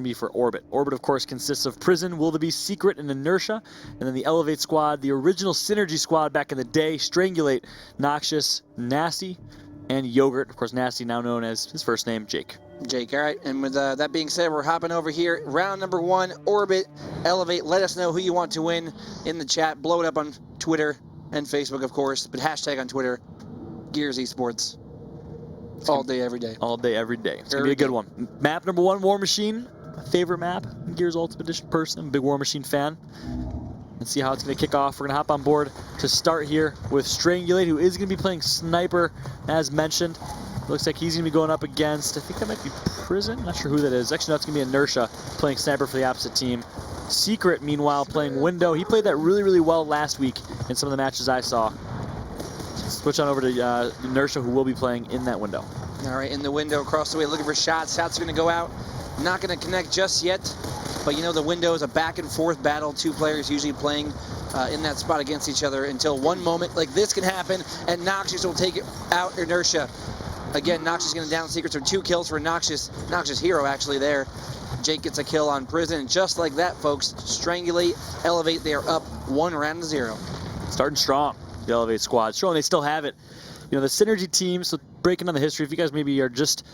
be for Orbit. Orbit, of course, consists of Prison, Wildebeest, Secret, and Inertia. And then the eLevate squad, the original Synergy squad back in the day, Strangulate, Noxious, Nasty, and Yogurt. Of course, Nasty now known as his first name, Jake. Jake, all right. And with that being said, we're hopping over here. Round number 1, Orbit, eLevate. Let us know who you want to win in the chat. Blow it up on Twitter and Facebook, of course. But hashtag on Twitter, Gears eSports. All day, every day. All day, every day. It's going to be a good one. Map number 1, War Machine. My favorite map, Gears Ultimate Edition person. I'm a big War Machine fan. Let's see how it's going to kick off. We're going to hop on board to start here with Strangulate, who is going to be playing Sniper, as mentioned. Looks like he's going to be going up against, I think that might be Prison. Not sure who that is. Actually, no, it's going to be Inertia playing Sniper for the opposite team. Secret, meanwhile, playing Window. He played that really, really well last week in some of the matches I saw. Switch on over to Inertia, who will be playing in that window. All right, in the window across the way, looking for shots. Shots are going to go out. Not going to connect just yet. But you know, the window is a back and forth battle. 2 players usually playing in that spot against each other until one moment like this can happen, and Noxious will take it out Inertia. Again, Noxious going to down Secrets for 2 kills for Noxious Hero actually there. Jake gets a kill on Prison, and just like that, folks, Strangulate, eLevate, they are up 1 round to 0. Starting strong, the eLevate squad, showing they still have it. You know, the Synergy team, so breaking down the history, if you guys maybe are just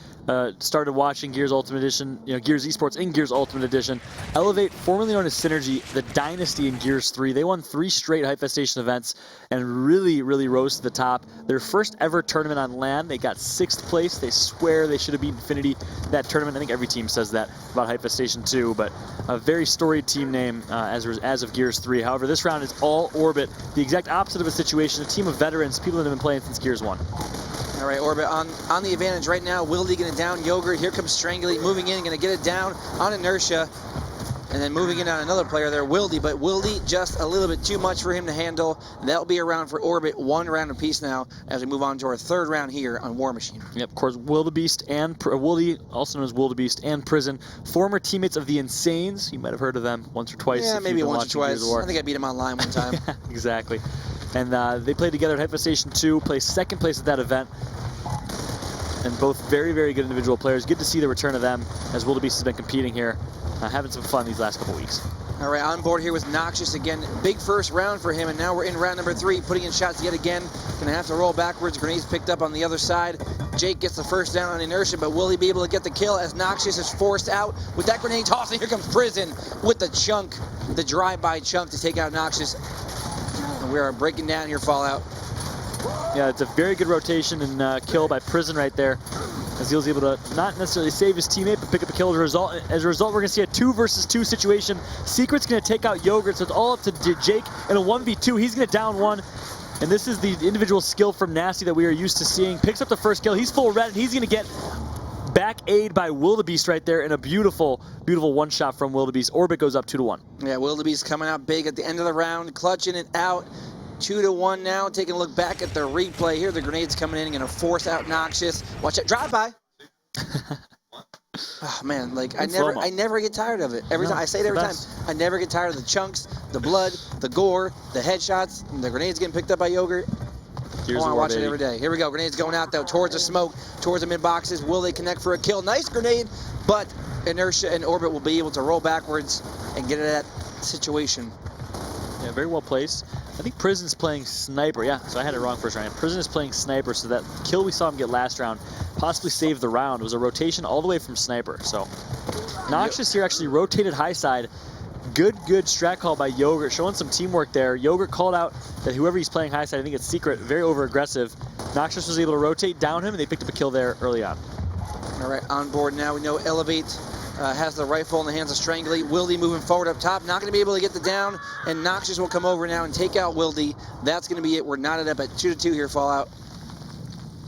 started watching Gears Ultimate Edition, you know, Gears Esports in Gears Ultimate Edition, eLevate, formerly known as Synergy, the dynasty in Gears 3, they won 3 straight Hypefestation events and really, really rose to the top. Their first ever tournament on LAN, they got 6th place. They swear they should have beat Infinity that tournament. I think every team says that about Hypefestation 2, but a very storied team name as of Gears 3. However, this round is all Orbit, the exact opposite of a situation, a team of veterans, people that have been playing since Gears 1. All right, Orbit on the advantage right now. Wildy going to down Yogurt. Here comes Strangulate moving in, going to get it down on Inertia. And then moving in on another player there, Wildy. But Wildy just a little bit too much for him to handle. That'll be a round for Orbit. 1 round apiece now as we move on to our 3rd round here on War Machine. Yep, of course, Wildebeest and Wildy, also known as Wildebeest and Prison, former teammates of the Insanes. You might have heard of them once or twice. Yeah, maybe once or twice. I think I beat him online one time. Exactly. And they played together at Hypefestation 2, placed 2nd place at that event. And both very, very good individual players. Good to see the return of them as Wildebeest has been competing here, having some fun these last couple weeks. All right, on board here was Noxious again. Big first round for him, and now we're in round number 3, putting in shots yet again. Gonna have to roll backwards. Grenades picked up on the other side. Jake gets the first down on Inertia, but will he be able to get the kill as Noxious is forced out with that grenade toss? And here comes Prison with the chunk, the drive-by chunk to take out Noxious. And we are breaking down here, Fallout. Yeah, it's a very good rotation and kill by Prison right there, as he was able to not necessarily save his teammate, but pick up a kill as a result. As a result, we're going to see a 2 versus 2 situation. Secret's going to take out Yogurt, so it's all up to Jake in a 1v2. He's going to down 1, and this is the individual skill from Nasty that we are used to seeing. Picks up the first kill. He's full red, and he's going to get back aid by Wildebeest right there, and a beautiful, beautiful one-shot from Wildebeest. Orbit goes up 2-1. Yeah, Wildebeest coming out big at the end of the round, clutching it out. 2-1 now. Taking a look back at the replay here. The grenades coming in, going to force out Noxious. Watch it. Drive by. Oh man, like I never get tired of it. Every time I say it every time. I never get tired of the chunks, the blood, the gore, the headshots, and the grenades getting picked up by Yogurt. I want to watch it every day. Here we go. Grenades going out though towards the smoke, towards the mid boxes. Will they connect for a kill? Nice grenade, but Inertia and Orbit will be able to roll backwards and get at that situation. Yeah, very well placed. I think Prison's playing Sniper. Yeah, so I had it wrong first round. Prison is playing Sniper, so that kill we saw him get last round possibly saved the round. It was a rotation all the way from Sniper. So Noxious here actually rotated high side. Good strat call by Yogurt, showing some teamwork there. Yogurt called out that whoever he's playing high side, I think it's Secret, very over-aggressive. Noxious was able to rotate down him, and they picked up a kill there early on. All right, on board now. We know eLevate has the rifle in the hands of Strangulate. Wildy moving forward up top. Not going to be able to get the down, and Noxious will come over now and take out Wildy. That's going to be it. We're knotted up at 2-2 here, Fallout.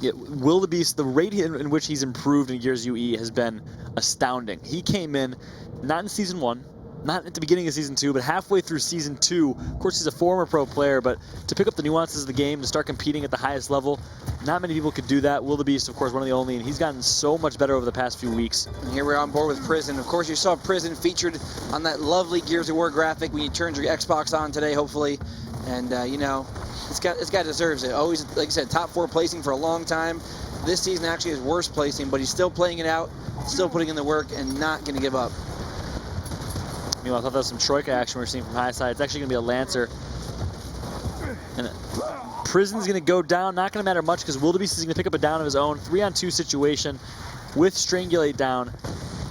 Yeah, Wildebeest, the rate in which he's improved in Gears UE has been astounding. He came in, not in Season 1, not at the beginning of Season 2, but halfway through Season 2. Of course, he's a former pro player, but to pick up the nuances of the game, to start competing at the highest level, not many people could do that. Wildebeest, of course, one of the only, and he's gotten so much better over the past few weeks. And here we're on board with Prison. Of course, you saw Prison featured on that lovely Gears of War graphic when you turned your Xbox on today, hopefully. And, you know, this guy deserves it. Always, like I said, top 4 placing for a long time. This season actually is worst placing, but he's still playing it out, still putting in the work, and not going to give up. Meanwhile, I thought that was some Troika action we were seeing from high side. It's actually going to be a Lancer. And Prison's going to go down. Not going to matter much because Wildebeest is going to pick up a down of his own. 3-on-2 situation with Strangulate down.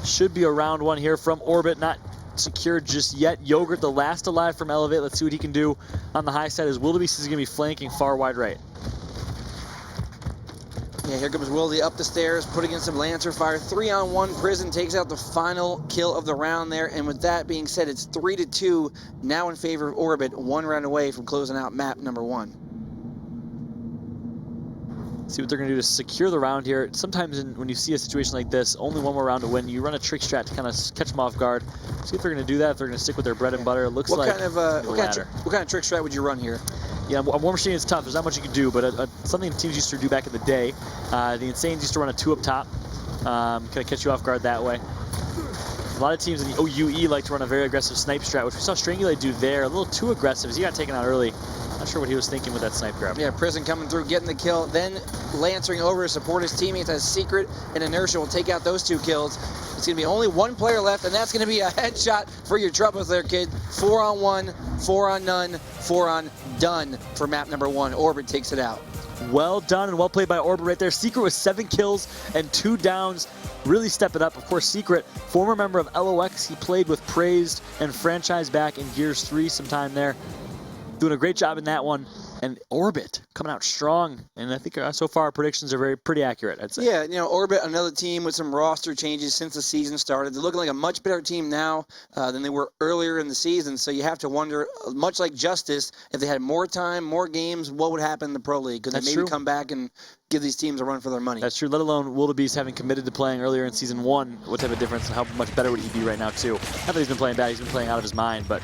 Should be a round one here from Orbit. Not secured just yet. Yogurt, the last alive from eLevate. Let's see what he can do on the high side as Wildebeest is going to be flanking far wide right. Yeah, here comes Wildy up the stairs, putting in some Lancer fire. 3-on-1. Prison takes out the final kill of the round there. And with that being said, it's 3-2 now in favor of Orbit. 1 round away from closing out map number 1. See what they're going to do to secure the round here. Sometimes when you see a situation like this, only one more round to win, you run a trick strat to kind of catch them off guard. See if they're going to do that, if they're going to stick with their bread and butter. It looks like what kind of trick strat would you run here? Yeah, War Machine is tough. There's not much you can do, but something teams used to do back in the day. The Insanes used to run a 2 up top, kind of catch you off guard that way. A lot of teams in the OUE like to run a very aggressive snipe strat, which we saw Strangulate do there. A little too aggressive as he got taken out early. Not sure what he was thinking with that snipe grab. Yeah, Prison coming through, getting the kill, then lancering over to support his teammates as Secret and Inertia will take out those 2 kills. It's going to be only 1 player left, and that's going to be a headshot for your troubles there, kid. 4-on-1, 4-on-none, 4-on-done for map number 1. Orbit takes it out. Well done and well played by Orbit right there. Secret with 7 kills and 2 downs. Really stepping up. Of course, Secret, former member of LOX. He played with Praised and Franchise back in Gears 3 sometime there. Doing a great job in that one. And Orbit coming out strong. And I think so far our predictions are pretty accurate, I'd say. Yeah, you know, Orbit, another team with some roster changes since the season started. They're looking like a much better team now than they were earlier in the season. So you have to wonder, much like Justice, if they had more time, more games, what would happen in the Pro League? Could they maybe come back and give these teams a run for their money? That's true, let alone Wildebeest having committed to playing earlier in Season 1. What type of difference and how much better would he be right now, too? Not that he's been playing bad, he's been playing out of his mind, but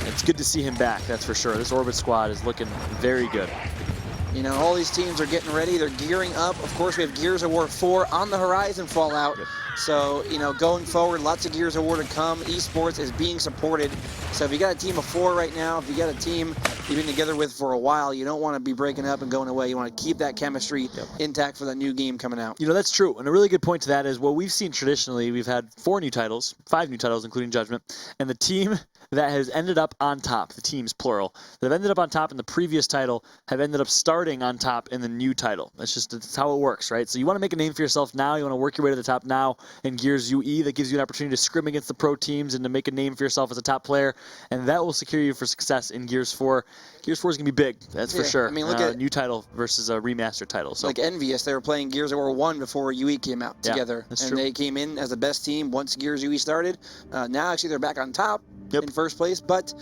it's good to see him back, that's for sure. This Orbit squad is looking very good. You know, all these teams are getting ready. They're gearing up. Of course, we have Gears of War 4 on the horizon, Fallout. Yep. So, you know, going forward, lots of Gears of War to come. Esports is being supported. So if you got a team of 4 right now, if you got a team you've been together with for a while, you don't want to be breaking up and going away. You want to keep that chemistry intact for that new game coming out. You know, that's true. And a really good point to that is what we've seen traditionally. We've had 5 new titles, including Judgment. And the team that has ended up on top, the teams, plural, that have ended up on top in the previous title have ended up starting on top in the new title. That's how it works, right? So you want to make a name for yourself now. You want to work your way to the top now in Gears UE. That gives you an opportunity to scrim against the pro teams and to make a name for yourself as a top player. And that will secure you for success in Gears 4. Gears 4 is going to be big, that's for sure. I mean, look at new title versus a remastered title. So. Like Envious, they were playing Gears of War 1 before UE came out together. That's and true. They came in as the best team once Gears UE started. Now, actually, they're back on top in first place. But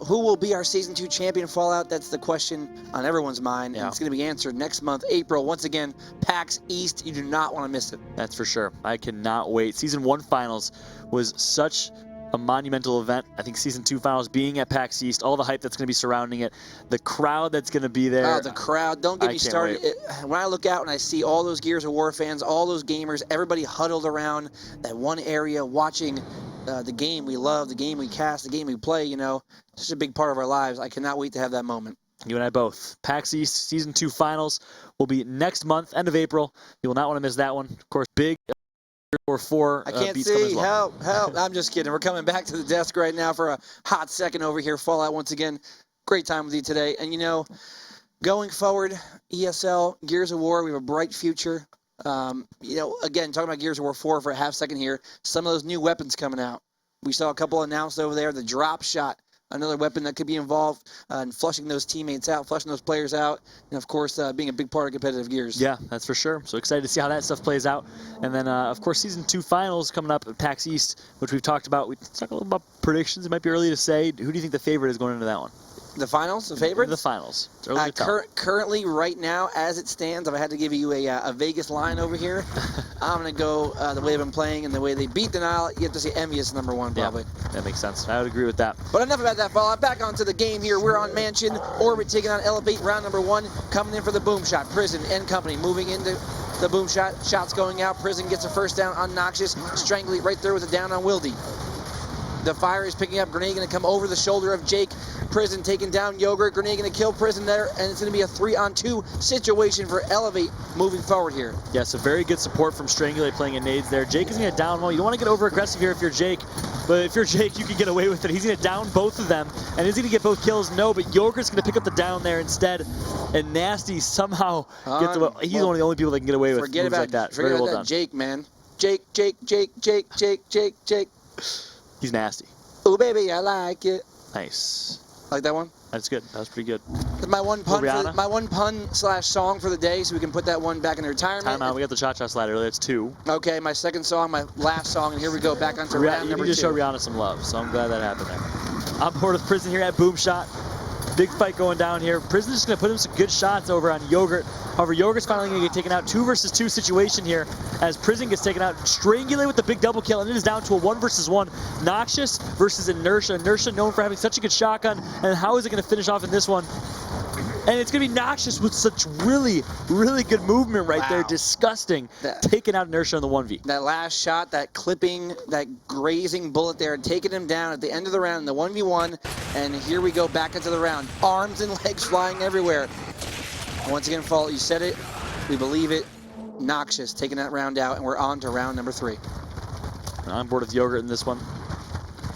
who will be our Season 2 champion, Fallout? That's the question on everyone's mind. And it's going to be answered next month, April. Once again, PAX East. You do not want to miss it. That's for sure. I cannot wait. Season 1 finals was such a monumental event. I think Season 2 finals being at PAX East, all the hype that's going to be surrounding it, the crowd that's going to be there. Oh, the crowd. Don't get me started. When I look out and I see all those Gears of War fans, all those gamers, everybody huddled around that one area watching the game we love, the game we cast, the game we play, you know, it's such a big part of our lives. I cannot wait to have that moment. You and I both. PAX East Season 2 finals will be next month, end of April. You will not want to miss that one. Of course, big or 4 I can't beats come as see. well. Help. I'm just kidding. We're coming back to the desk right now for a hot second over here. Fallout once again. Great time with you today. And, you know, going forward, ESL, Gears of War, we have a bright future. You know, again, talking about Gears of War 4 for a half second here, some of those new weapons coming out. We saw a couple announced over there, the drop shot, another weapon that could be involved in flushing those teammates out, flushing those players out, and of course, being a big part of competitive Gears. Yeah, that's for sure. So excited to see how that stuff plays out. And then, of course, Season 2 finals coming up at PAX East, which we've talked about. We talked a little about predictions. It might be early to say. Who do you think the favorite is going into that one? The finals, the favorites? The finals. It's early to tell. Currently, right now, as it stands, if I had to give you a Vegas line over here, I'm going to go the way they've been playing and the way they beat Denial. You have to say Envious #1, probably. Yeah, that makes sense. I would agree with that. But enough about that, Fallout. Back onto the game here. We're on Mansion. Orbit taking on eLevate, round number 1. Coming in for the boom shot. Prison and company moving into the boom shot. Shots going out. Prison gets a first down on Noxious. Strangly right there with a down on Wildy. The fire is picking up. Grenade going to come over the shoulder of Jake. Prison taking down Yogurt. Grenade going to kill Prison there, and it's going to be a 3-on-2 situation for eLevate moving forward here. Yeah, so very good support from Strangulate playing in nades there. Jake is going to down one. You don't want to get over aggressive here if you're Jake. But if you're Jake, you can get away with it. He's going to down both of them. And is he going to get both kills? No, but Yogurt's going to pick up the down there instead. And Nasty somehow gets away. He's one of the only people that can get away with moves like that. Forget Very about well that done. Jake, man. Jake. He's nasty. Oh, baby, I like it. Nice. Like that one? That's good. That was pretty good. My one pun slash song for the day, so we can put that one back in retirement. Time out. We got the cha-cha slide earlier. It's 2. Okay, my second song, my last song, and here we go back onto round number 2. You need to show Rihanna some love, so I'm glad that happened there. I'm board with Prison here at Boom Shot. Big fight going down here. Prison's just going to put him some good shots over on Yogurt. However, Yogurt's finally going to get taken out. 2 versus 2 situation here as Prison gets taken out. Strangulate with the big double kill, and it is down to a 1 versus 1. Noxious versus Inertia. Inertia known for having such a good shotgun, and how is it going to finish off in this one? And it's going to be Noxious with such really good movement right there. Disgusting. Taking out Inertia on the 1v. That last shot, that clipping, that grazing bullet there, taking him down at the end of the round in the 1v1. And here we go back into the round. Arms and legs flying everywhere. Once again, Fault, you said it. We believe it. Noxious taking that round out, and we're on to round number 3. I'm board with Yogurt in this one.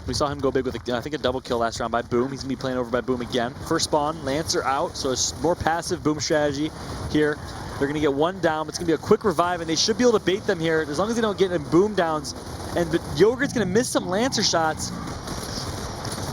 We saw him go big with, I think, a double kill last round by Boom. He's going to be playing over by Boom again. First spawn, Lancer out, so it's more passive Boom strategy here. They're going to get 1 down, but it's going to be a quick revive, and they should be able to bait them here as long as they don't get in Boom downs. But Yogurt's going to miss some Lancer shots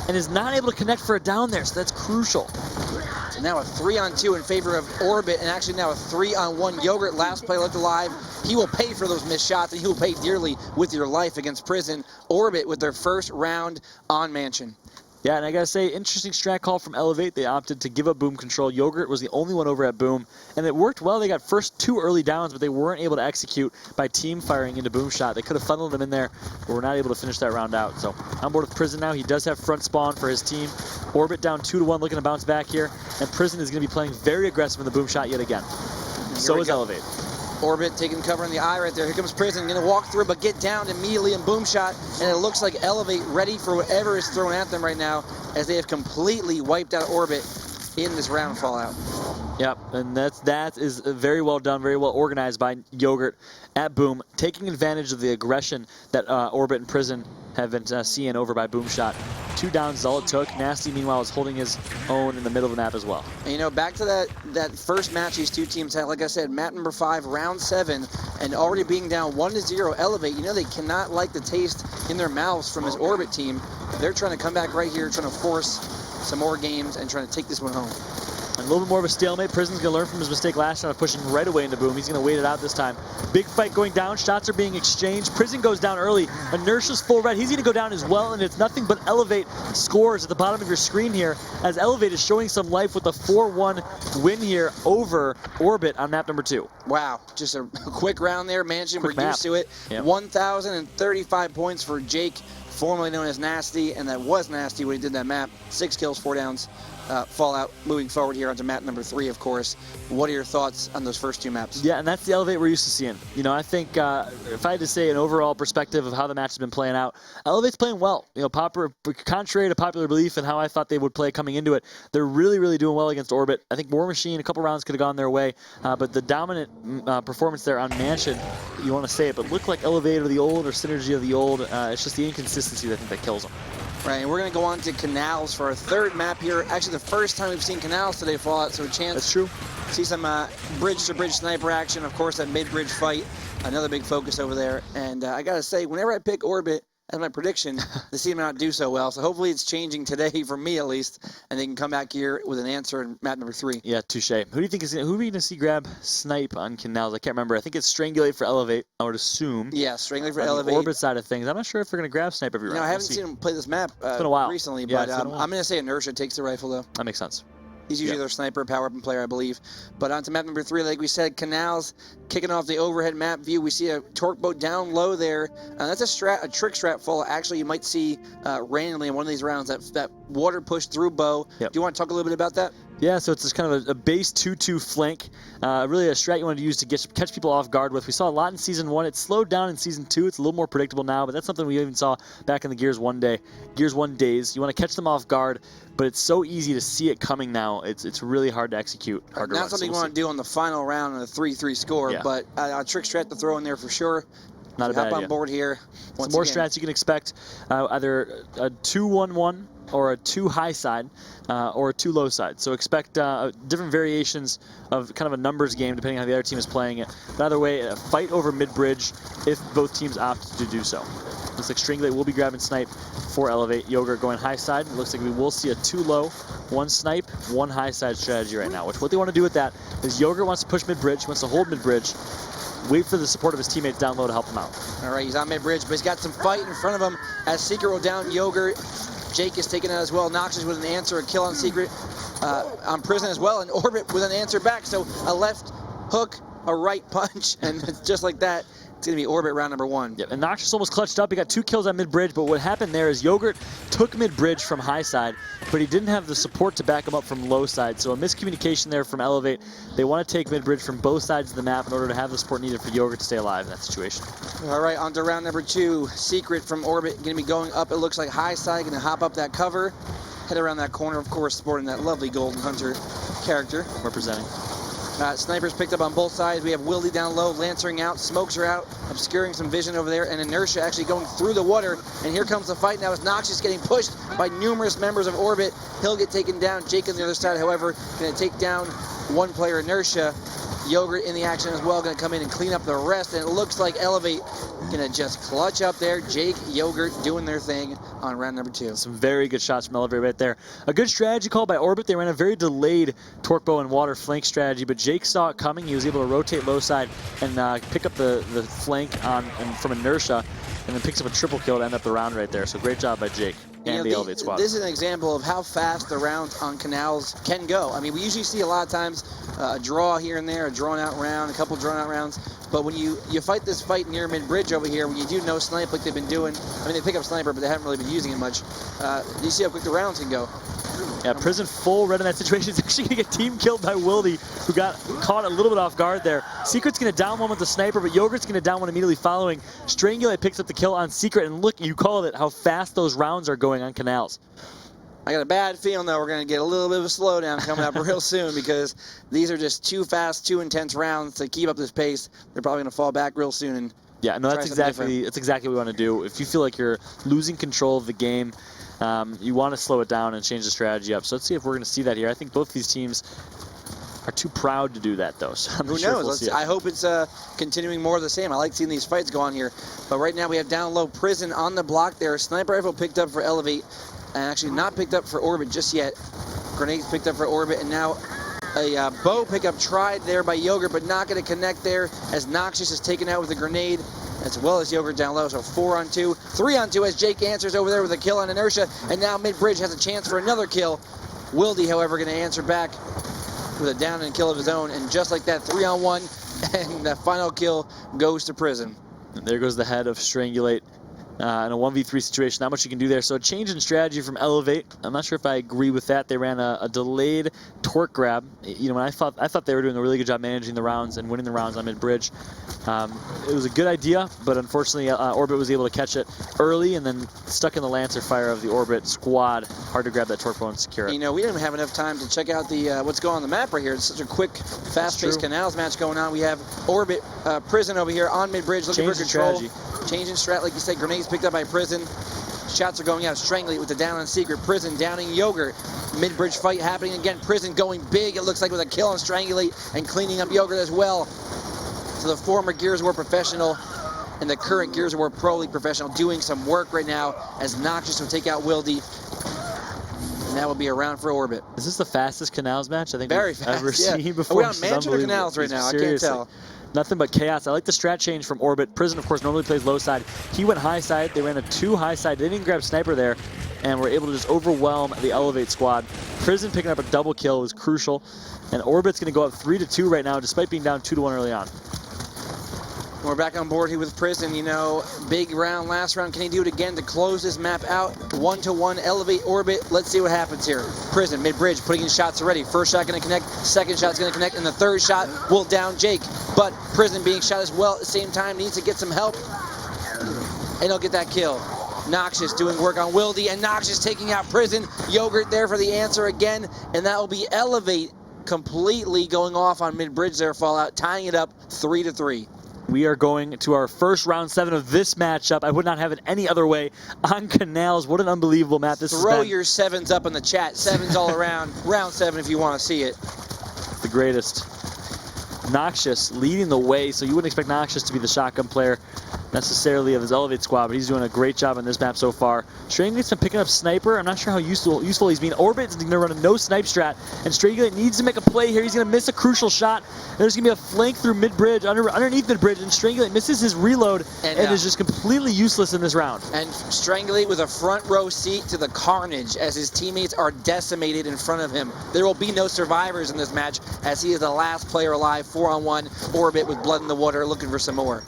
and is not able to connect for a down there, so that's crucial. So now a 3-on-2 in favor of Orbit, and actually now a 3-on-1 Yogurt. Last play left alive. He will pay for those missed shots, and he will pay dearly with your life against Prison. Orbit with their first round on Mansion. Yeah, and I gotta say, interesting strat call from eLevate. They opted to give up Boom control. Yogurt was the only one over at Boom, and it worked well. They got first 2 early downs, but they weren't able to execute by team firing into Boom shot. They could have funneled them in there, but were not able to finish that round out. So on board with Prison now. He does have front spawn for his team. Orbit down 2-1, looking to bounce back here, and Prison is going to be playing very aggressive in the Boom shot yet again. So is eLevate. Orbit taking cover in the eye right there. Here comes Prison, going to walk through, but get down immediately in Boom shot, and it looks like eLevate ready for whatever is thrown at them right now, as they have completely wiped out Orbit in this round Fallout. Yep, and that is very well done, very well organized by Yogurt at Boom, taking advantage of the aggression that Orbit and Prison have been seeing over by Boom shot. 2 downs is all it took. Nasty, meanwhile, is holding his own in the middle of the map as well. And, you know, back to that first match these two teams had, like I said, map number 5, round 7, and already being down 1-0 eLevate. You know, they cannot like the taste in their mouths from his Orbit team. They're trying to come back right here, trying to force some more games and trying to take this one home. A little bit more of a stalemate. Prison's going to learn from his mistake last time of pushing right away into Boom. He's going to wait it out this time. Big fight going down. Shots are being exchanged. Prison goes down early. Inertia's full red. He's going to go down as well, and it's nothing but eLevate scores at the bottom of your screen here, as eLevate is showing some life with a 4-1 win here over Orbit on map number 2. Wow, just a quick round there. Mansion, we're used to it. Yep. 1,035 points for Jake, formerly known as Nasty, and that was Nasty when he did that map. 6 kills, 4 downs. Fallout moving forward here onto map number 3, of course. What are your thoughts on those first 2 maps? Yeah, and that's the eLevate we're used to seeing. You know, I think if I had to say an overall perspective of how the match has been playing out, eLevate's playing well. You know, contrary to popular belief and how I thought they would play coming into it, they're really doing well against Orbit. I think War Machine, a couple rounds could have gone their way, but the dominant performance there on Mansion, you want to say it, but looked like eLevate of the old or Synergy of the old. It's just the inconsistency I think that kills them. Right, and we're going to go on to Canals for our 3rd map here. Actually, the first time we've seen Canals today, Fallout, so a chance That's true. to see some bridge-to-bridge sniper action. Of course, that mid-bridge fight, another big focus over there. And I got to say, whenever I pick Orbit as my prediction, they seem to not do so well. So hopefully it's changing today, for me at least, and they can come back here with an answer in map number 3. Yeah, touche. Who do you think who are we going to see grab Snipe on Canals? I can't remember. I think it's Strangulate for eLevate, I would assume. Yeah, Strangulate for on eLevate. The Orbit side of things. I'm not sure if they're going to grab Snipe every round. I haven't seen him play this map it's been a while. recently, yeah, but I'm going to say Inertia takes the rifle, though. That makes sense. He's usually their sniper, power weapon player, I believe. But on to map number 3, like we said, Canals kicking off the overhead map view. We see a torque boat down low there. That's a trick strat full. Actually, you might see randomly in one of these rounds that water push through bow. Yep. Do you want to talk a little bit about that? Yeah, so it's just kind of a base 2-2 flank. Really a strat you wanted to use to catch people off guard with. We saw a lot in Season 1. It slowed down in Season 2. It's a little more predictable now, but that's something we even saw back in the Gears 1 days. You want to catch them off guard, but it's so easy to see it coming now. It's really hard to execute. Not something you want to do on the final round on a 3-3 score, but a trick strat to throw in there for sure. Not a bad idea. Hop on board here. Some more strats you can expect, either a 2-1-1 or a 2 high side or a 2 low side. So expect different variations of kind of a numbers game depending on how the other team is playing it. But either way, a fight over mid-bridge if both teams opt to do so. Looks like Strangulate will be grabbing snipe for eLevate. Yogurt going high side. It looks like we will see a 2 low, 1 snipe, 1 high side strategy right now. Which what they want to do with that is Yogurt wants to push mid-bridge, wants to hold mid-bridge, wait for the support of his teammates down low to help him out. All right, he's on mid-bridge, but he's got some fight in front of him as Secret will down Yogurt. Jake is taken out as well. Noxious with an answer, a kill on Secret, on Prison as well, and Orbit with an answer back. So a left hook, a right punch, and just like that, it's going to be Orbit round number 1. Yep, and Noxious almost clutched up. He got 2 kills on mid-bridge, but what happened there is Yogurt took mid-bridge from high side, but he didn't have the support to back him up from low side. So a miscommunication there from eLevate. They want to take mid-bridge from both sides of the map in order to have the support needed for Yogurt to stay alive in that situation. All right, on to round number 2. Secret from Orbit going to be going up. It looks like high side, going to hop up that cover, head around that corner, of course, sporting that lovely Golden Hunter character. Representing. Snipers picked up on both sides. We have Wildy down low, lancering out, smokes are out, obscuring some vision over there, and Inertia actually going through the water. And here comes the fight now as Noxious getting pushed by numerous members of Orbit. He'll get taken down. Jake on the other side, however, going to take down one player, Inertia. Yogurt in the action as well, going to come in and clean up the rest. And it looks like eLevate going to just clutch up there. Jake, Yogurt doing their thing on round number 2. Some very good shots from eLevate right there. A good strategy call by Orbit. They ran a very delayed torque bow and water flank strategy, but Jake saw it coming. He was able to rotate low side and pick up the flank from Inertia, and then picks up a triple kill to end up the round right there. So great job by Jake and the eLevate squad. This is an example of how fast the rounds on Canals can go. I mean, we usually see a lot of times a draw here and there, a drawn-out round, a couple drawn-out rounds. But when you fight this fight near mid-bridge over here, when you do no snipe like they've been doing, I mean, they pick up sniper, but they haven't really been using it much. You see how quick the rounds can go. Yeah, Prison full red in that situation. He's actually going to get team killed by Wildy, who got caught a little bit off guard there. Secret's going to down one with the sniper, but Yogurt's going to down one immediately following. Strangulate picks up the kill on Secret, and look, you called it, how fast those rounds are going on Canals. I got a bad feeling, though, we're going to get a little bit of a slowdown coming up real soon because these are just too fast, too intense rounds to keep up this pace. They're probably going to fall back real soon. And yeah, no, that's exactly what we want to do. If you feel like you're losing control of the game, you want to slow it down and change the strategy up. So let's see if we're going to see that here. I think both these teams are too proud to do that, though. So I'm Who sure knows? we'll see it. I hope it's continuing more of the same. I like seeing these fights go on here. But right now we have down low Prison on the block there. Sniper rifle picked up for eLevate. And actually not picked up for Orbit just yet. Grenades picked up for Orbit, and now a bow pickup tried there by Yogurt, but not going to connect there as Noxious is taken out with a grenade, as well as Yogurt down low. So 4-on-2, 3-on-2 as Jake answers over there with a kill on Inertia, and now mid-bridge has a chance for another kill. Wildy, however, going to answer back with a down and kill of his own, and just like that, 3-on-1, and that final kill goes to Prison. And there goes the head of Strangulate. In a 1v3 situation, not much you can do there. So a change in strategy from eLevate. I'm not sure if I agree with that. They ran a delayed torque grab. You know, when I thought they were doing a really good job managing the rounds and winning the rounds on mid-bridge. It was a good idea, but unfortunately Orbit was able to catch it early and then stuck in the Lancer fire of the Orbit squad. Hard to grab that torque bow and secure it. You know, we didn't have enough time to check out the what's going on the map right here. It's such a quick, fast-paced Canals match going on. We have Orbit, Prison over here on mid-bridge looking for control. Changing strat, like you said, grenades picked up by Prison. Shots are going out. Strangulate with the down on Secret. Prison downing Yogurt. Mid-bridge fight happening again. Prison going big, it looks like, with a kill on Strangulate and cleaning up Yogurt as well. So the former Gears of War professional and the current Gears of War Pro League professional doing some work right now as Noxious will take out Wildy. And that will be a round for Orbit. Is this the fastest Canals match I think Very we've fast, ever seen before? Are we on Mansion or Canals right now? Seriously. I can't tell. Nothing but chaos. I like the strat change from Orbit. Prison, of course, normally plays low side. He went high side. They ran a 2 high side. They didn't grab sniper there, and were able to just overwhelm the eLevate squad. Prison picking up a double kill was crucial, and Orbit's going to go up 3-2 right now, despite being down 2-1 early on. We're back on board here with Prison. You know, big round, last round. Can he do it again to close this map out? 1-1, eLevate, Orbit. Let's see what happens here. Prison, mid-bridge, putting in shots already. First shot going to connect, second shot's going to connect, and the third shot will down Jake. But Prison being shot as well at the same time, needs to get some help, and he'll get that kill. Noxious doing work on Wildy, and Noxious taking out Prison. Yogurt there for the answer again, and that will be eLevate completely going off on mid-bridge there, Fallout, tying it up 3-3. We are going to our first round 7 of this matchup. I would not have it any other way. On Canals, what an unbelievable map this has been. Throw your 7s up in the chat. 7s all around. Round 7 if you want to see it. The greatest. Noxious leading the way, so you wouldn't expect Noxious to be the shotgun player necessarily of his eLevate squad, but he's doing a great job on this map so far. Strangulate's been picking up Sniper. I'm not sure how useful he's been. Orbit's going to run a no snipe strat, and Strangulate needs to make a play here. He's going to miss a crucial shot. There's going to be a flank through mid-bridge, underneath mid-bridge, and Strangulate misses his reload and is just completely useless in this round. And Strangulate with a front row seat to the carnage as his teammates are decimated in front of him. There will be no survivors in this match as he is the last player alive, 4-on-1, Orbit with blood in the water looking for some more.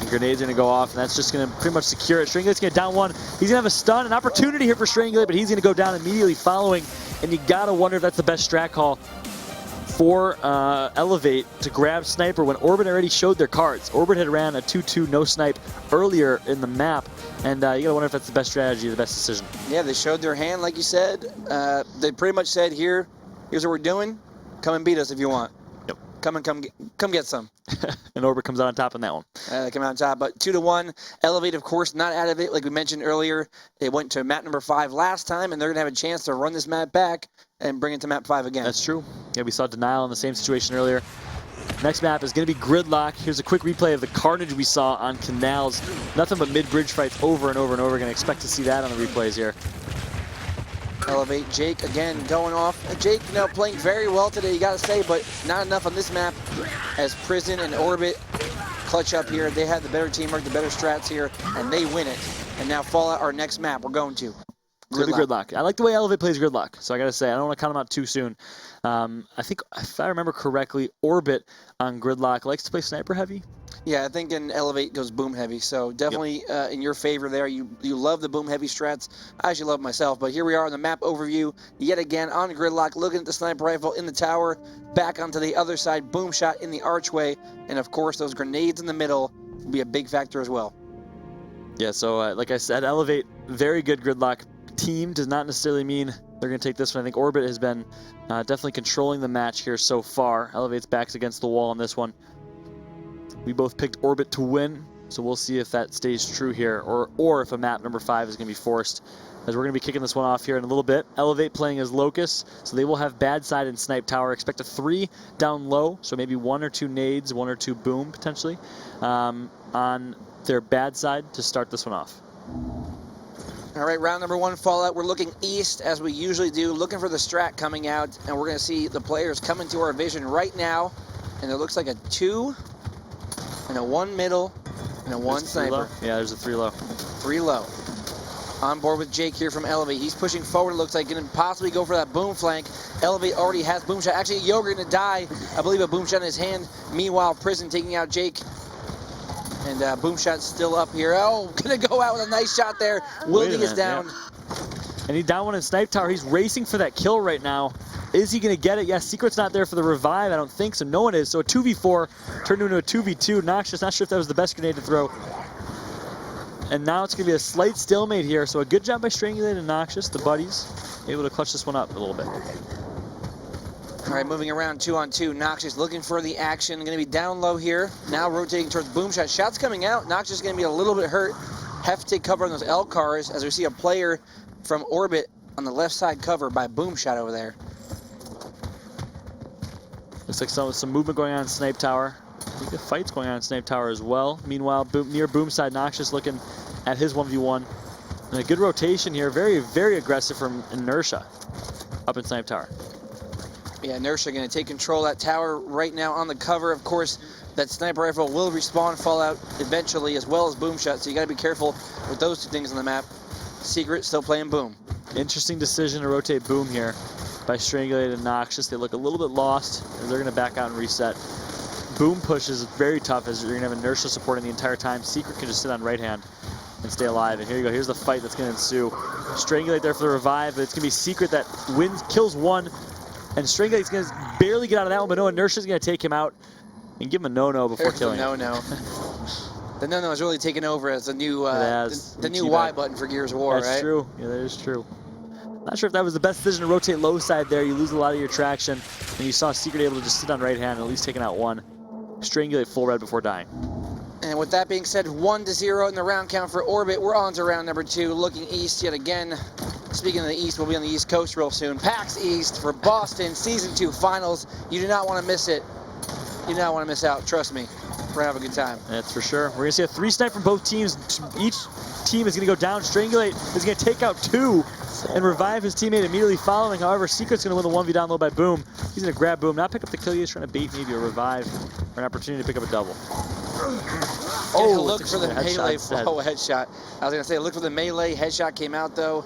Grenades are going to go off, and that's just going to pretty much secure it. Strangulate's going to down one. He's going to have a stun, an opportunity here for Strangulate, but he's going to go down immediately following, and you got to wonder if that's the best strat call for eLevate to grab Sniper when Orbit already showed their cards. Orbit had ran a 2-2 no snipe earlier in the map, and you got to wonder if that's the best strategy, the best decision. Yeah, they showed their hand, like you said. They pretty much said, here's what we're doing. Come and beat us if you want. Come get some. And Orbit comes out on top on that one. They come out on top, but 2-1. eLevate, of course, not out of it. Like we mentioned earlier, they went to map number 5 last time, and they're going to have a chance to run this map back and bring it to map 5 again. That's true. Yeah, we saw Denial in the same situation earlier. Next map is going to be Gridlock. Here's a quick replay of the carnage we saw on Canals. Nothing but mid-bridge fights over and over and over. Going to expect to see that on the replays here. eLevate, Jake again going off. Jake, playing very well today, you got to say, but not enough on this map as Prison and Orbit clutch up here. They have the better teamwork, the better strats here, and they win it. And now Fallout, our next map, we're going to. Gridlock. I like the way eLevate plays Gridlock, so I got to say, I don't want to count him out too soon. I think, if I remember correctly, Orbit on Gridlock likes to play Sniper heavy. Yeah, I think in eLevate goes boom heavy, so definitely in your favor there. You love the boom heavy strats. I actually love myself, but here we are on the map overview yet again on Gridlock, looking at the sniper rifle in the tower, back onto the other side, boom shot in the archway, and of course those grenades in the middle will be a big factor as well. Yeah, so like I said, eLevate, very good Gridlock team. Does not necessarily mean they're going to take this one. I think Orbit has been definitely controlling the match here so far. eLevate's back's against the wall on this one. We both picked Orbit to win, so we'll see if that stays true here, or if a map number 5 is going to be forced, as we're going to be kicking this one off here in a little bit. eLevate playing as Locust, so they will have bad side and snipe tower. Expect a 3 down low, so maybe 1 or 2 nades, 1 or 2 boom potentially on their bad side to start this one off. All right, round number 1 Fallout. We're looking east as we usually do, looking for the strat coming out, and we're going to see the players come into our vision right now, and it looks like a 2 and a 1 middle and a 1 sniper. Yeah, there's a 3 low. 3 low. On board with Jake here from eLevate. He's pushing forward. It looks like going to possibly go for that boom flank. eLevate already has boom shot. Actually, Yoga going to die. I believe a boom shot in his hand. Meanwhile, Prison taking out Jake. And boom shot still up here. Oh, going to go out with a nice shot there. Wildy is down. Yeah. And he's down one in snipe tower. He's racing for that kill right now. Is he going to get it? Yes, Secret's not there for the revive. I don't think so. No one is. So a 2v4 turned into a 2v2. Noxious, not sure if that was the best grenade to throw. And now it's going to be a slight stalemate here. So a good job by Strangulate and Noxious, the buddies, able to clutch this one up a little bit. All right, moving around 2-on-2. Noxious looking for the action. Going to be down low here. Now rotating towards boom shot. Shots coming out. Noxious is going to be a little bit hurt. Have to take cover on those L cars as we see a player from Orbit on the left side cover by boom shot over there. Looks like some movement going on in Snipe Tower. I think the fight's going on in Snipe Tower as well. Meanwhile, near boom side, Noxious looking at his 1v1. And a good rotation here. Very, very aggressive from Inertia up in Snipe Tower. Yeah, Inertia going to take control of that tower right now on the cover. Of course, that sniper rifle will respawn Fallout eventually, as well as boom shot. So you got to be careful with those 2 things on the map. Secret still playing boom. Interesting decision to rotate boom here by Strangulate and Noxious. They look a little bit lost, and they're going to back out and reset. Boom push is very tough, as you're going to have Inertia supporting the entire time. Secret can just sit on right hand and stay alive. And here you go. Here's the fight that's going to ensue. Strangulate there for the revive, but it's going to be Secret that kills 1. And Strangulate's going to barely get out of that one, but no, Inertia's going to take him out and give him a no-no before killing him. No-no. The no-no is really taking over as the new the new Y button for Gears of War, right? That's true. Yeah, that is true. Not sure if that was the best decision to rotate low side there. You lose a lot of your traction, and you saw Secret able to just sit on right hand and at least taking out 1. Strangulate full red before dying. And with that being said, 1-0 in the round count for Orbit. We're on to round number 2, looking east yet again. Speaking of the East, we'll be on the East Coast real soon. PAX East for Boston Season 2 Finals. You do not want to miss it. You do not want to miss out. Trust me. We're having a good time. That's for sure. We're going to see a 3-snipe from both teams. Each team is going to go down. Strangulate is going to take out 2 and revive his teammate immediately following. However, Secret's going to win the 1v down low by Boom. He's going to grab Boom, not pick up the kill. He's trying to bait maybe a revive or an opportunity to pick up a double. Oh, look for the melee flow headshot. I was going to say, look for the melee. Headshot came out, though.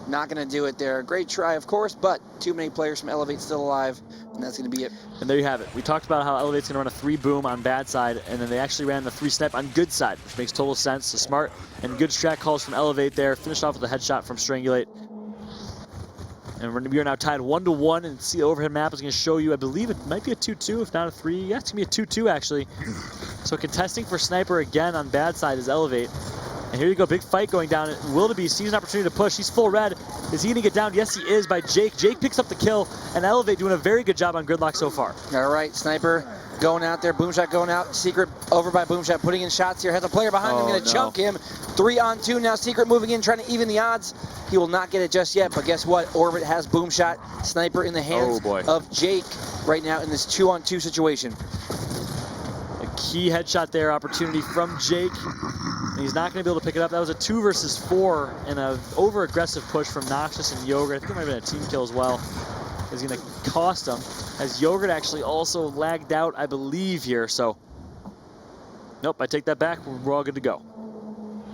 Not going to do it there. Great try, of course, but too many players from eLevate still alive, and that's going to be it. And there you have it. We talked about how eLevate's going to run a 3 boom on bad side, and then they actually ran the 3 snipe on good side, which makes total sense. So smart and good strat calls from eLevate there. Finished off with a headshot from Strangulate. And we are now tied 1-1, and see the overhead map is going to show you, I believe it might be a 2-2, if not a 3. Yeah, it's going to be a 2-2, actually. So contesting for Sniper again on bad side is eLevate. And here you go, big fight going down. Wildebeest sees an opportunity to push. He's full red. Is he going to get down? Yes, he is, by Jake. Jake picks up the kill, and eLevate doing a very good job on Gridlock so far. All right, Sniper going out there. Boomshot going out. Secret over by Boomshot, putting in shots here. Has a player behind him, going to chunk him. 3-on-2 now. Secret moving in, trying to even the odds. He will not get it just yet, but guess what? Orbit has Boomshot. Sniper in the hands of Jake right now in this 2-on-2 situation. A key headshot there, opportunity from Jake. And he's not going to be able to pick it up. That was a 2 versus 4 and an over-aggressive push from Noxious and Yogurt. I think it might have been a team kill as well. Is going to cost him. As Yogurt actually also lagged out, I believe, here. So, nope, I take that back. We're all good to go.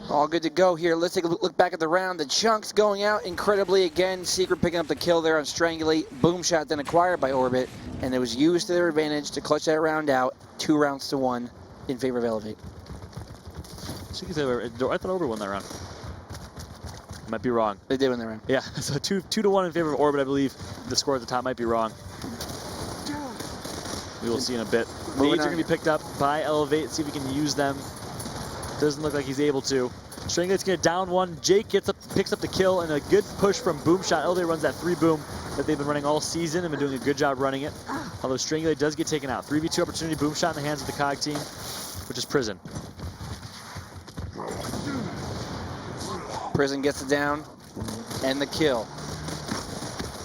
All good to go here. Let's take a look back at the round. The chunks going out incredibly again. Secret picking up the kill there on Strangulate. Boomshot then acquired by Orbit. And it was used to their advantage to clutch that round out. 2-1 in favor of eLevate. I thought Orbit won that round. I might be wrong. They did win that round. Yeah, so 2-1 in favor of Orbit, I believe. The score at the top might be wrong. We will see in a bit. Nades are going to be picked up by eLevate. See if we can use them. Doesn't look like he's able to. Strangulate's going to down 1. Jake picks up the kill, and a good push from Boomshot. eLevate runs that 3 boom that they've been running all season and been doing a good job running it. Although Strangulate does get taken out. 3v2 opportunity, Boomshot in the hands of the COG team, which is Prison. Prison gets it down and the kill.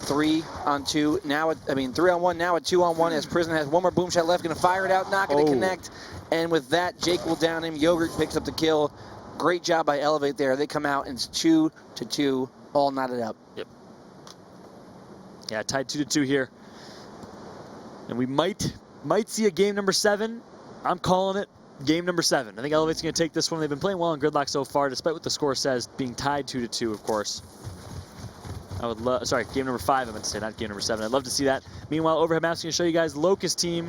3-on-2 now. 3-on-1 now at 2-on-1 as Prison has one more boom shot left. Going to fire it out, not going to connect. And with that, Jake will down him. Yogurt picks up the kill. Great job by eLevate there. They come out and it's 2-2, all knotted up. Yep. Yeah, tied 2-2 here. And we might see a game number 7. I'm calling it. Game number 7. I think eLevate's going to take this one. They've been playing well in Gridlock so far, despite what the score says, being tied 2-2, of course. I would love, sorry, game number 5, I meant to say, not game number 7. I'd love to see that. Meanwhile, Overhead Map's going to show you guys Locust team,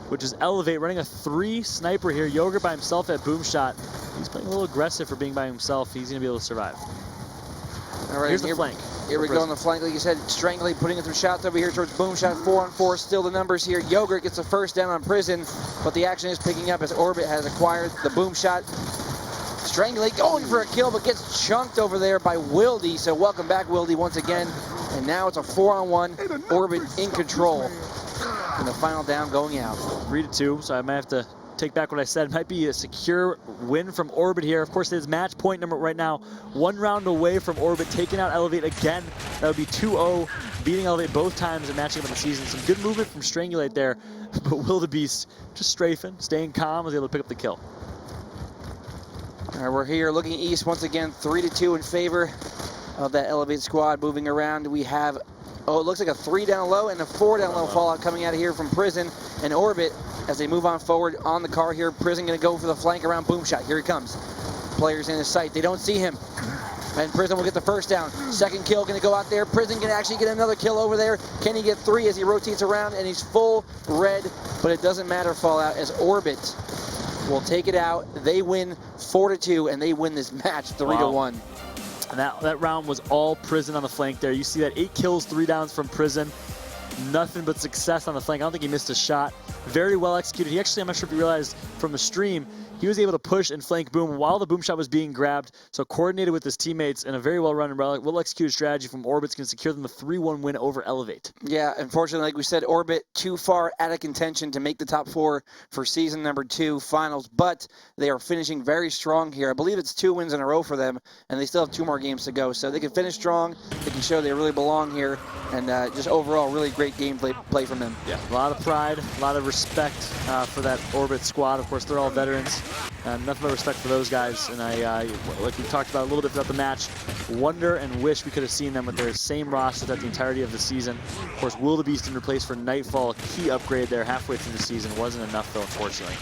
which is eLevate, running a 3 sniper here. Yogurt by himself at Boomshot. He's playing a little aggressive for being by himself. He's going to be able to survive. All right, here's the flank. Here we go on the flank, like you said, Strangulate putting in some shots over here towards Boomshot. 4-on-4, still the numbers here. Yogurt gets the first down on Prison, but the action is picking up as Orbit has acquired the Boomshot. Strangulate going for a kill, but gets chunked over there by Wildy. So welcome back, Wildy, once again. And now it's a 4-on-1, Orbit in control. And the final down going out. 3-2, so I might have to take back what I said. It might be a secure win from Orbit here. Of course, it is match point number right now. 1 round away from Orbit taking out eLevate again. That would be 2-0, beating eLevate both times and matching up in the season. Some good movement from Strangulate there, but Wildebeest just strafing, staying calm, was able to pick up the kill. All right, we're here looking east once again, 3-2 in favor of that eLevate squad. Moving around, we have, it looks like a 3 down low and a 4 down low fallout coming out of here from Prison and Orbit as they move on forward on the car here. Prison going to go for the flank around Boomshot. Here he comes. Players in his sight. They don't see him. And Prison will get the first down. Second kill going to go out there. Prison can actually get another kill over there. Can he get 3 as he rotates around? And he's full red, but it doesn't matter, Fallout, as Orbit will take it out. They win 4-2, and they win this match 3-1. And that round was all Prison on the flank there. You see that 8 kills, 3 downs from Prison. Nothing but success on the flank. I don't think he missed a shot. Very well executed. He actually, I'm not sure if you realized from the stream, he was able to push and flank Boom while the boom shot was being grabbed. So coordinated with his teammates and a very well-run and well-executed strategy from Orbit's going to secure them a 3-1 win over eLevate. Yeah, unfortunately, like we said, Orbit too far out of contention to make the top 4 for season number 2 finals, but they are finishing very strong here. I believe it's 2 wins in a row for them, and they still have 2 more games to go. So they can finish strong, they can show they really belong here, and just overall really great gameplay from them. Yeah, a lot of pride, a lot of respect for that Orbit squad. Of course, they're all veterans. Nothing but respect for those guys, and I like we talked about a little bit throughout the match, wonder and wish we could have seen them with their same roster throughout the entirety of the season. Of course, Will the Beast in replace for Nightfall, a key upgrade there halfway through the season. Wasn't enough, though, unfortunately.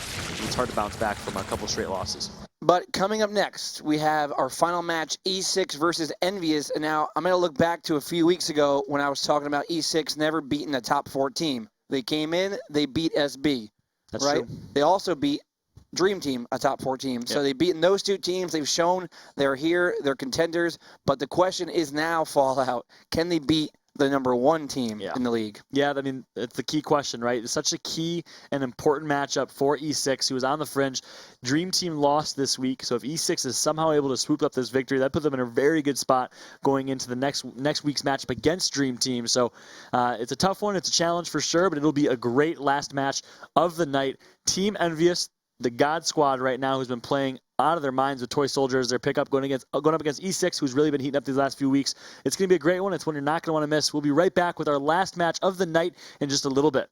It's hard to bounce back from a couple straight losses. But coming up next, we have our final match, E6 versus Envious. And now I'm going to look back to a few weeks ago when I was talking about E6 never beating a top 4 team. They came in, they beat SB. That's right? true. They also beat Dream Team, a top 4 team. So they've beaten those 2 teams. They've shown they're here, they're contenders. But the question is now, Fallout, can they beat the number 1 team in the league? Yeah, I mean, it's the key question, right? It's such a key and important matchup for E6, who was on the fringe. Dream Team lost this week, so if E6 is somehow able to swoop up this victory, that put them in a very good spot going into the next week's matchup against Dream Team. So it's a tough one. It's a challenge for sure, but it'll be a great last match of the night. Team Envious, the God Squad right now, who's been playing out of their minds with Toy Soldiers, their pickup going up against E6, who's really been heating up these last few weeks. It's going to be a great one. It's one you're not going to want to miss. We'll be right back with our last match of the night in just a little bit.